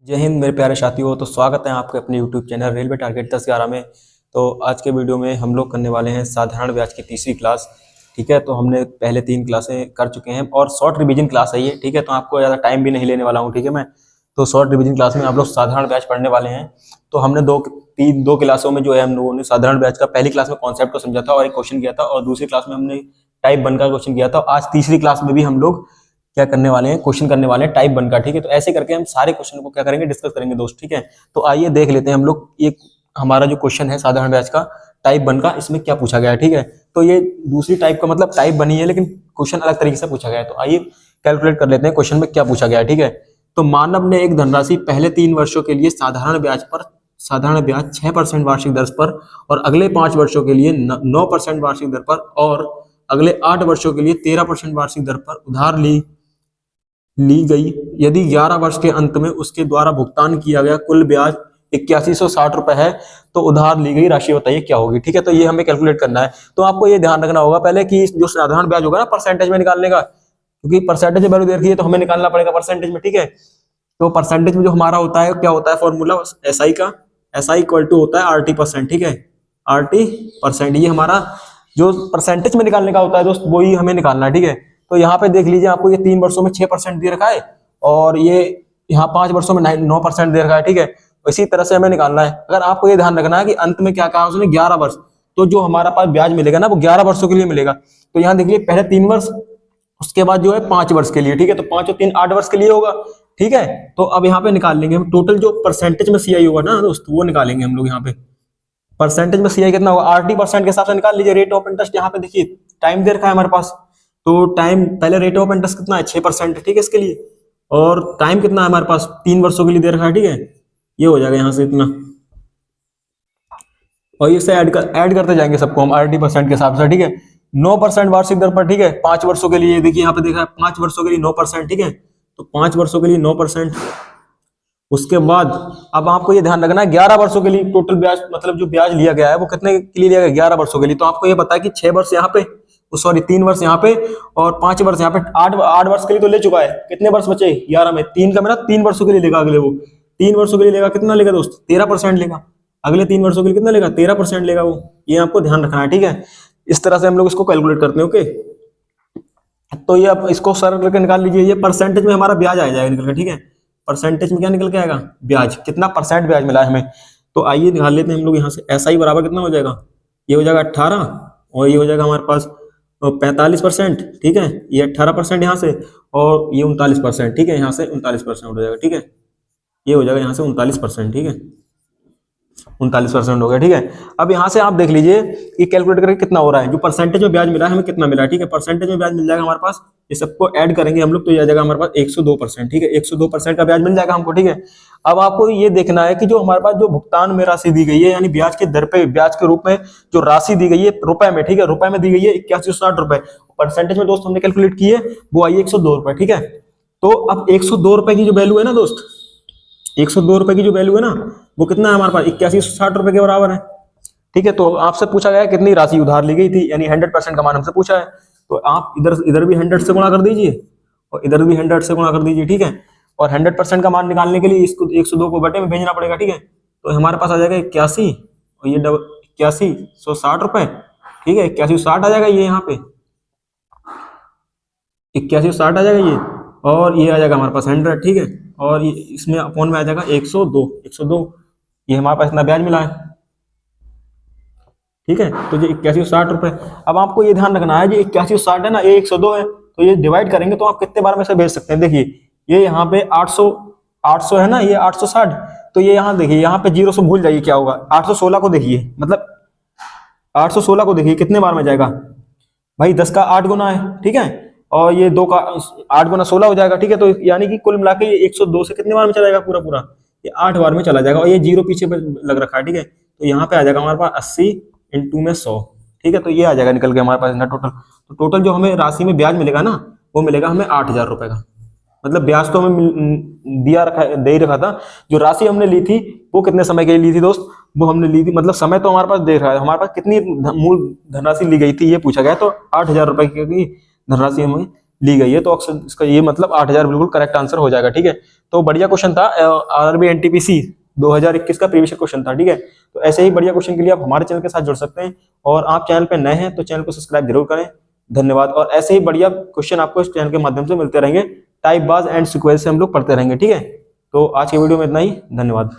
जय हिंद मेरे प्यारे साथियों। तो स्वागत है आपके अपने YouTube चैनल रेलवे टारगेट 10/11 में। तो आज के वीडियो में हम लोग करने वाले हैं साधारण ब्याज की तीसरी क्लास। ठीक है, तो हमने पहले 3 क्लासें कर चुके हैं और शॉर्ट रिवीजन क्लास है ये। ठीक है, तो आपको ज़्यादा टाइम भी नहीं लेने वाला हूँ। ठीक है, मैं तो शॉर्ट रिवीजन क्लास में आप लोग साधारण ब्याज पढ़ने वाले हैं। तो हमने दो क्लासों में जो है हम लोगों ने साधारण ब्याज का पहली क्लास में कॉन्सेप्ट को समझा था और एक क्वेश्चन किया था, और दूसरी क्लास में हमने टाइप 1 का क्वेश्चन किया था। आज तीसरी क्लास में भी हम लोग क्या करने वाले हैं, क्वेश्चन करने वाले हैं टाइप 1 का। ठीक है, तो ऐसे करके हम सारे क्वेश्चन को क्या करेंगे, डिस्कस करेंगे दोस्त। ठीक है, तो आइए देख लेते हैं हम लोग ये हमारा जो क्वेश्चन है साधारण ब्याज का टाइप 1 का, इसमें क्या पूछा गया है। ठीक है, तो ये दूसरी टाइप का मतलब टाइप बनी है, लेकिन क्वेश्चन अलग तरीके से पूछा गया है। तो आइए कैलकुलेट कर लेते हैं क्वेश्चन में क्या पूछा गया है। ठीक है, तो मानव ने एक धनराशि पहले 3 वर्षों के लिए साधारण ब्याज 6% वार्षिक दर पर और अगले 5 वर्षों के लिए 9% वार्षिक दर पर और अगले 8 वर्षों के लिए 13% वार्षिक दर पर उधार ली गई। यदि 11 वर्ष के अंत में उसके द्वारा भुगतान किया गया कुल ब्याज 8160 रुपए है, तो उधार ली गई राशि बताइए क्या होगी। ठीक है, तो ये हमें कैलकुलेट करना है। तो आपको ये ध्यान रखना होगा पहले कि जो साधारण ब्याज होगा ना परसेंटेज में निकालने का, क्योंकि परसेंटेज वैल्यू दे रखी है तो हमें निकालना पड़ेगा परसेंटेज में। ठीक है, तो परसेंटेज में जो हमारा होता है क्या होता है फॉर्मूला एसआई का, एसआई इक्वल टू होता है RT%। ठीक है, RT%, ये हमारा जो परसेंटेज में निकालने का होता है दोस्त, वही हमें निकालना है। ठीक है, तो यहाँ पे देख लीजिए आपको ये 3 वर्षों में 6% दे रखा है और ये यहाँ 5 वर्षों में 9% दे रखा है। ठीक है, इसी तरह से हमें निकालना है। अगर आपको ये ध्यान रखना है कि अंत में क्या कहा उसने 11 वर्ष, तो जो हमारा पास ब्याज मिलेगा ना वो 11 वर्षों के लिए मिलेगा। तो यहाँ देखिए पहले 3 वर्ष, उसके बाद जो है 5 वर्ष के लिए। ठीक है, तो 5 और 3 8 वर्ष के लिए होगा। ठीक है, तो अब यहाँ पे निकाल लेंगे हम टोटल जो परसेंटेज में सीआई होगा ना दोस्त, वो निकालेंगे हम लोग। यहाँ पे परसेंटेज में सीआई कितना होगा RT% के हिसाब से निकाल लीजिए। रेट ऑफ इंटरेस्ट यहाँ पे देखिए टाइम दे रखा है हमारे पास, तो टाइम पहले रेट ऑफ इंटरेस्ट कितना है 6%। ठीक है, इसके लिए, और टाइम कितना है हमारे पास 3 वर्षों के लिए दे रखा है। ठीक है, ये हो जाएगा यहाँ से इतना, और इसे ऐड करते जाएंगे सबको हम RT% के हिसाब से। ठीक है, 9% वार्षिक दर पर। ठीक है, 5 वर्षों के लिए देखिए यहाँ पे देखा है 5 वर्षों के लिए 9%। ठीक है, तो 5 वर्षों के लिए 9%। उसके बाद अब आपको ये ध्यान रखना है 11 वर्षों के लिए टोटल ब्याज, मतलब जो ब्याज लिया गया है वो कितने के लिए लिया गया 11 वर्षों के लिए। तो आपको ये पता है कि 6 वर्ष यहाँ पे, सॉरी 3 वर्ष यहाँ पे और 5 वर्ष यहाँ पे, 8 वर्ष के लिए तो ले चुका है। कितने वर्ष बचे 11 में 3 का मेरा 3 वर्षों के लिए लेगा। अगले वो 3 वर्षों के लिए लेगा, कितना लेगा दोस्त 13% लेगा। अगले 3 वर्षों के लिए कितना लेगा 13% लेगा वो, ये आपको ध्यान रखना है। ठीक है, इस तरह से हम लोग इसको कैलकुलेट करते हैं। ओके, तो ये आप इसको सरल करके निकाल लीजिए। ये परसेंटेज में हमारा ब्याज आ जाएगा निकल के। ठीक है, परसेंटेज में क्या निकल के आएगा ब्याज, कितना परसेंट ब्याज मिला है हमें। तो आइए निकाल लेते हैं हम लोग यहाँ से। एसआई बराबर कितना हो जाएगा, ये हो जाएगा 18 और ये हो जाएगा हमारे पास 45%। ठीक है, ये 18% यहाँ से और ये 39%। ठीक है, यहाँ से 39% हो जाएगा। ठीक है, ये हो जाएगा यहाँ से 39%। ठीक है, 39% हो गया। ठीक है, अब यहाँ से आप देख लीजिए कि कैलकुलेट करके कितना हो रहा है, जो परसेंटेज में ब्याज मिला है हमें कितना मिला है। ठीक है, परसेंटेज में ब्याज मिल जाएगा हमारे पास, ये सबको ऐड करेंगे हम लोग तो ये आ जाएगा हमारे पास 102%। ठीक है, 102% का ब्याज मिल जाएगा हमको। ठीक है, अब आपको ये देखना है कि जो हमारे पास जो भुगतान में राशि दी गई है, यानी ब्याज के दर पे ब्याज के रूप में जो राशि दी गई है रुपए में। ठीक है, रुपए में दी गई है 8160 रुपए, परसेंटेज में दोस्त हमने कैलकुलेट की है वो आई 102 रुपए। ठीक है, तो अब 102 रुपए की जो वैल्यू है ना दोस्त, 102 रुपए की जो वैल्यू है ना वो कितना है हमारे पास 8160 रुपए के बराबर है। ठीक है, तो आपसे पूछा गया कितनी राशि उधार ली गई थी, यानी 100% का मान हमसे पूछा है। तो आप इधर भी 100 से गुणा कर दीजिए और इधर भी 100 से गुणा कर दीजिए। ठीक है, और 100% का मान निकालने के लिए इसको 102 को बटे में भेजना पड़ेगा। ठीक है, तो हमारे पास आ जाएगा 81 और ये 8160 रुपए। ठीक है, 8160 आ जाएगा ये, यहाँ पे 8160 आ जाएगा ये, और ये आ जाएगा हमारे पास 100। ठीक है, और ये इसमें अपॉन में आ जाएगा 102। ये हमारे पास इतना ब्याज मिला है। ठीक है, तो ये 8160 रुपए। अब आपको ये ध्यान रखना है, जो 8160 है ना, ये 102 है, तो ये डिवाइड करेंगे तो आप कितने बार में से भेज सकते हैं। देखिए ये यहाँ पे 800 है ना, ये 860, तो ये यहाँ देखिए यहाँ पे 0 से भूल जाइए क्या होगा। 816 को देखिए, मतलब 816 को देखिए कितने बार में जाएगा भाई, 10 का 8 गुना है। ठीक है, और ये 2 का 8 गुना 16 हो जाएगा। ठीक है, तो यानी कि कुल मिला के ये 102 से कितने बार में चला जाएगा पूरा ये 8 बार में चला जाएगा, और ये 0 पीछे लग रखा है। ठीक है, तो यहाँ पे आ जाएगा हमारे पास 80 × में 100। ठीक है, तो ये आ जाएगा निकल के हमारे पास ना टोटल। तो टोटल जो हमें राशि में ब्याज मिलेगा ना वो मिलेगा हमें 8000 रुपए का। मतलब ब्याज तो हमें दे ही रखा था, जो राशि हमने ली थी वो कितने समय के लिए ली थी दोस्त, वो हमने ली थी, मतलब समय तो हमारे पास देख रहा है, हमारे पास कितनी मूल धनराशि ली गई थी ये पूछा गया। तो 8000 रुपए की धनराशि हमें ली गई है, तो अक्सर इसका ये मतलब 8000 बिल्कुल करेक्ट आंसर हो जाएगा। ठीक है, तो बढ़िया क्वेश्चन था, आरआरबी एनटीपीसी 2021 का प्रीवियस क्वेश्चन था। ठीक है, तो ऐसे ही बढ़िया क्वेश्चन के लिए आप हमारे चैनल के साथ जुड़ सकते हैं, और आप चैनल पे नए हैं तो चैनल को सब्सक्राइब जरूर करें। धन्यवाद। और ऐसे ही बढ़िया क्वेश्चन आपको इस चैनल के माध्यम से मिलते रहेंगे, टाइप बाज एंड सीक्वेंस से हम लोग पढ़ते रहेंगे। ठीक है, तो आज की वीडियो में इतना ही, धन्यवाद।